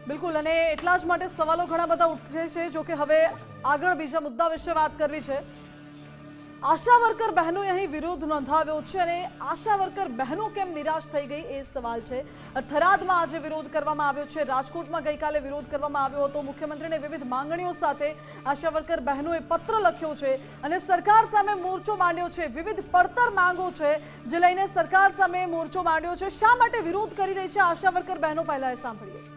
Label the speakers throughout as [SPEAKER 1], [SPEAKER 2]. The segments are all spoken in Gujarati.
[SPEAKER 1] બિલકુલ, અને એટલા જ માટે સવાલો ઘણા બધા ઉઠે છે। જો કે હવે આગળ બીજા મુદ્દા વિશે વાત કરવી છે। આશા વર્કર બહેનોએ અહીં વિરોધ નોંધાવ્યો છે અને આશા વર્કર બહેનો કેમ નિરાશ થઈ ગઈ એ સવાલ છે। થરાદમાં આજે વિરોધ કરવામાં આવ્યો છે। રાજકોટમાં ગઈકાલે વિરોધ કરવામાં આવ્યો હતો। મુખ્યમંત્રીને વિવિધ માંગણીઓ સાથે આશા વર્કર બહેનોએ પત્ર લખ્યો છે અને સરકાર સામે મોરચો માંડ્યો છે। વિવિધ પડતર માંગો છે જે લઈને સરકાર સામે મોરચો માંડ્યો છે। શા માટે વિરોધ કરી રહી છે આશા વર્કર બહેનો, પહેલા એ સાંભળીએ।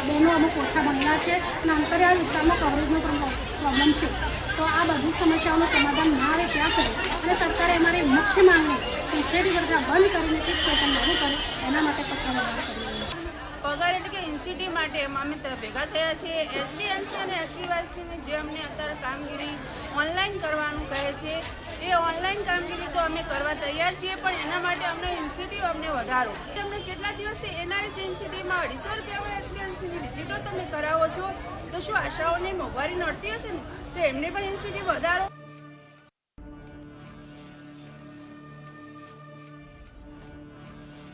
[SPEAKER 2] બહેનો અમુક ઓછા ભણેલા છે અને અંતરિયાળ વિસ્તારમાં કવરેજનો પણ પ્રોબ્લેમ છે। તો આ બધી સમસ્યાઓનું સમાધાન ના આવે ત્યાં સુધી અને સરકારે અમારી મુખ્ય માંગણી ઇન્સેન્ટિવ વર્ગા બંધ કરીને ફિક્સ વેતન લાગુ કરે એના માટે પત્ર વ્યવહાર કરી રહ્યા છે।
[SPEAKER 3] પગાર એટલે કે ઇન્સેન્ટિવ માટે અમે ભેગા થયા છીએ। એસબીએનસી અને એસબીવાયસીની જે અમને અત્યારે કામગીરી ઓનલાઈન કરવાનું કહે છે એ ઓનલાઈન કામગીરી તો અમે કરવા તૈયાર છીએ, પણ એના માટે અમને ઇન્સેન્ટિવ અમને વધારો। તમને કેટલા દિવસથી એનઆઈએચ ઇન્સેન્ટિવમાં 250 રૂપિયા એસબીએનસીની વિઝિટો તમે કરાવો છો, તો શું આશાઓને મોંઘવારી નડતી હશે ને, તો એમને પણ ઇન્સેન્ટિવ વધારો।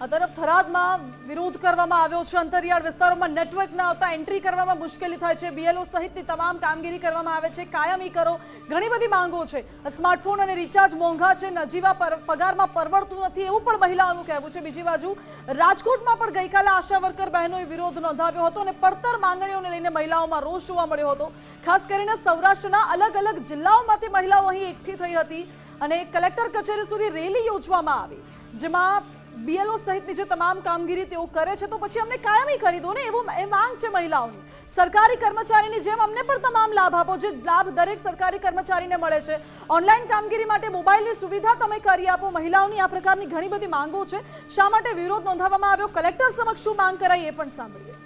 [SPEAKER 1] આ તરફ થરાદમાં વિરોધ કરવામાં આવ્યો છે। અંતરિયાળ વિસ્તારોમાં નેટવર્ક ન આવતા એન્ટ્રી કરવામાં મુશ્કેલી થાય છે। બીએલઓ સહિતની તમામ કામગીરી કરવામાં આવે છે। કાયમી કરો, ઘણી બધી માંગો છે। સ્માર્ટફોન અને રિચાર્જ મોંઘા છે, નજીવા પગારમાં પરવડતું નથી એવું પણ મહિલાઓનું કહેવું છે। બીજી બાજુ રાજકોટમાં પણ ગઈકાલે આશા વર્કર બહેનોએ વિરોધ નોંધાવ્યો હતો અને પડતર માંગણીઓને લઈને મહિલાઓમાં રોષ જોવા મળ્યો હતો। ખાસ કરીને સૌરાષ્ટ્રના અલગ અલગ જિલ્લાઓમાંથી મહિલાઓ અહીં એકઠી થઈ હતી અને કલેક્ટર કચેરી સુધી રેલી યોજવામાં આવી, જેમાં બીએલઓ સહિતની જે તમામ કામગીરી તેઓ કરે છે તો પછી અમને કાયમી કરી દો ને, એવું એ માંગ છે મહિલાઓની। સરકારી કર્મચારીની જેમ અમને પણ તમામ લાભ આપો, જે લાભ દરેક સરકારી કર્મચારીને મળે છે। ઓનલાઈન કામગીરી માટે મોબાઈલની સુવિધા તમે કરી આપો। મહિલાઓની આ પ્રકારની ઘણી બધી માંગો છે। શા માટે વિરોધ નોંધાવવામાં આવ્યો, કલેક્ટર સમક્ષ શું માંગ કરાઈ એ પણ સાંભળીએ।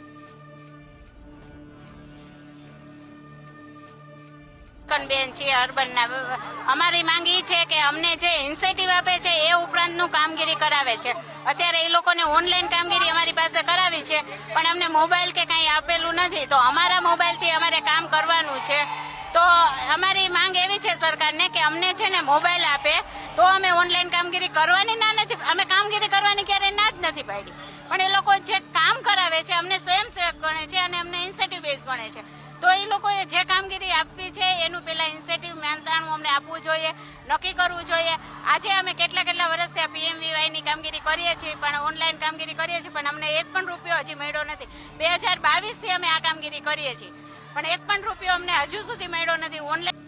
[SPEAKER 4] બેન છે અર્બનના, અમારી માંગ એ છે કે અમને જે ઇન્સેન્ટિવ આપે છે એ ઉપરાંતનું કામગીરી કરાવે છે। અત્યારે એ લોકોને ઓનલાઈન કામગીરી અમારી પાસે કરાવી છે, પણ અમને મોબાઈલ કે કંઈ આપેલું નથી, તો અમારા મોબાઈલથી અમારે કામ કરવાનું છે। તો અમારી માંગ એવી છે સરકારને કે અમને છે ને મોબાઈલ આપે તો અમે ઓનલાઈન કામગીરી કરવાની ના નથી, અમે કામગીરી કરવાની ક્યારેય ના જ નથી પાડી, પણ એ લોકો જે કામ કરાવે છે અમને સ્વયંસેવક ગણે છે અને અમને ઇન્સેન્ટિવ બેઝ ગણે છે। તો એ લોકોએ જે કામગીરી આપવી છે એનું પહેલા ઇન્સેન્ટિવ મહેનતાણું અમને આપવું જોઈએ, નક્કી કરવું જોઈએ। આજે અમે કેટલા વર્ષથી આ પીએમવીવાયની કામગીરી કરીએ છીએ, પણ ઓનલાઈન કામગીરી કરીએ છીએ, પણ અમને એક પણ રૂપિયો હજી મળ્યો નથી। 2022થી અમે આ કામગીરી કરીએ છીએ, પણ એક પણ રૂપિયો અમને હજુ સુધી મળ્યો નથી ઓનલાઈન।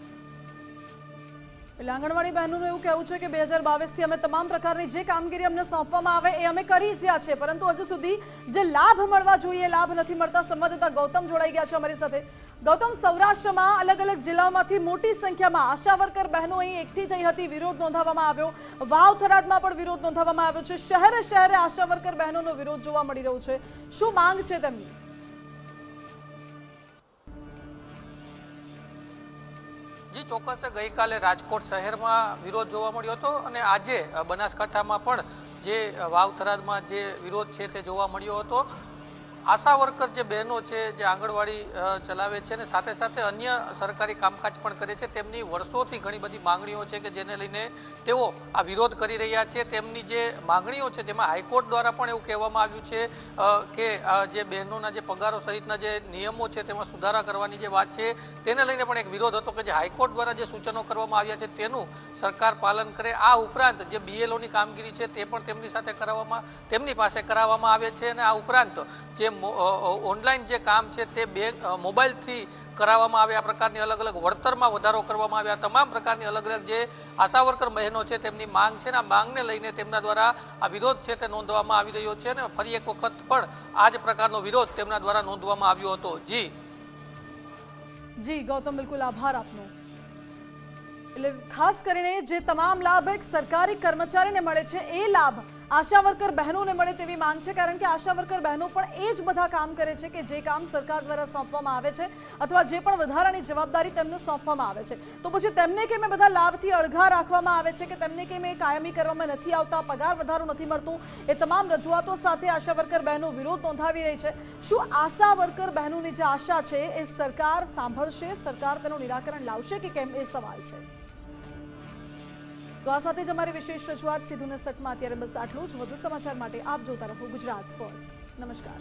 [SPEAKER 1] એટલે આંગણવાડી બહેનોનું એવું કહેવું છે કે 2022થી અમે તમામ પ્રકારની જે કામગીરી અમને સોંપવામાં આવે એ અમે કરી રહ્યા છે, પરંતુ હજુ સુધી જે લાભ મળવા જોઈએ લાભ નથી મળતા। સંવાદદાતા ગૌતમ જોડાઈ ગયા છે અમારી સાથે। ગૌતમ, સૌરાષ્ટ્રમાં અલગ અલગ જિલ્લાઓમાંથી મોટી સંખ્યામાં આશા વર્કર બહેનો અહીં એકઠી થઈ હતી, વિરોધ નોંધાવવામાં આવ્યો। વાવ થરાદમાં પણ વિરોધ નોંધાવવામાં આવ્યો છે। શહેરે શહેરે આશા વર્કર બહેનોનો વિરોધ જોવા મળી રહ્યો છે। શું માંગ છે તેમની?
[SPEAKER 5] જી ચોક્કસ, ગઈકાલે રાજકોટ શહેરમાં વિરોધ જોવા મળ્યો હતો અને આજે બનાસકાંઠામાં પણ જે વાવ થરાદમાં જે વિરોધ છે તે જોવા મળ્યો હતો। આશા વર્કર જે બહેનો છે, જે આંગણવાડી ચલાવે છે અને સાથે સાથે અન્ય સરકારી કામકાજ પણ કરે છે, તેમની વર્ષોથી ઘણી બધી માંગણીઓ છે કે જેને લઈને તેઓ આ વિરોધ કરી રહ્યા છે। તેમની જે માંગણીઓ છે તેમાં હાઈકોર્ટ દ્વારા પણ એવું કહેવામાં આવ્યું છે કે જે બહેનોના જે પગારો સહિતના જે નિયમો છે તેમાં સુધારા કરવાની જે વાત છે તેને લઈને પણ એક વિરોધ હતો કે જે હાઈકોર્ટ દ્વારા જે સૂચનો કરવામાં આવ્યા છે તેનું સરકાર પાલન કરે। આ ઉપરાંત જે બીએલઓની કામગીરી છે તે પણ તેમની પાસે કરાવવામાં આવે છે અને આ ઉપરાંત જે ઓનલાઈન જે કામ છે તે મોબાઈલથી કરાવવામાં આવે, આ પ્રકારની અલગ અલગ વળતરમાં વધારો કરવામાં આવે, આ તમામ પ્રકારની અલગ અલગ જે આશા વર્કર બહેનો છે તેમની માંગ છે ને આ માંગને લઈને તેમના દ્વારા આ વિરોધ છે તે નોંધવામાં આવી રહ્યો છે અને ફરી એક વખત પણ આ જ પ્રકારનો વિરોધ તેમના દ્વારા નોંધવામાં આવ્યો હતો।
[SPEAKER 1] જી ગૌતમ, બિલકુલ આભાર આપનો। એટલે ખાસ કરીને જે તમામ લાભ એક સરકારી કર્મચારીને મળે છે એ લાભ આશા વર્કર બહેનોને મળે તેવી માંગ છે, કારણ કે આશા વર્કર બહેનો પણ એ જ બધા કામ કરે છે કે જે કામ સરકાર દ્વારા સોંપવામાં આવે છે અથવા જે પણ વધારાની જવાબદારી તેમને સોંપવામાં આવે છે। તો પછી તેમને કેમ એ બધા લાભથી અળઘા રાખવામાં આવે છે કે તેમને કેમ એ કાયમી કરવામાં નથી આવતા, પગાર વધારો નથી મળતો, એ તમામ રજૂઆતો સાથે આશા વર્કર બહેનો વિરોધ નોંધાવી રહી છે। શું આશા વર્કર બહેનોની જે આશા છે એ સરકાર સાંભળશે, સરકાર તેનું નિરાકરણ લાવશે કે કેમ, એ સવાલ છે। તો આ સાથે જ અમારી વિશેષ રજૂઆત સીધું ને સટમાં અત્યારે બસ આટલું જ. વધુ સમાચાર માટે આપ જોતા રહો ગુજરાત ફર્સ્ટ. નમસ્કાર.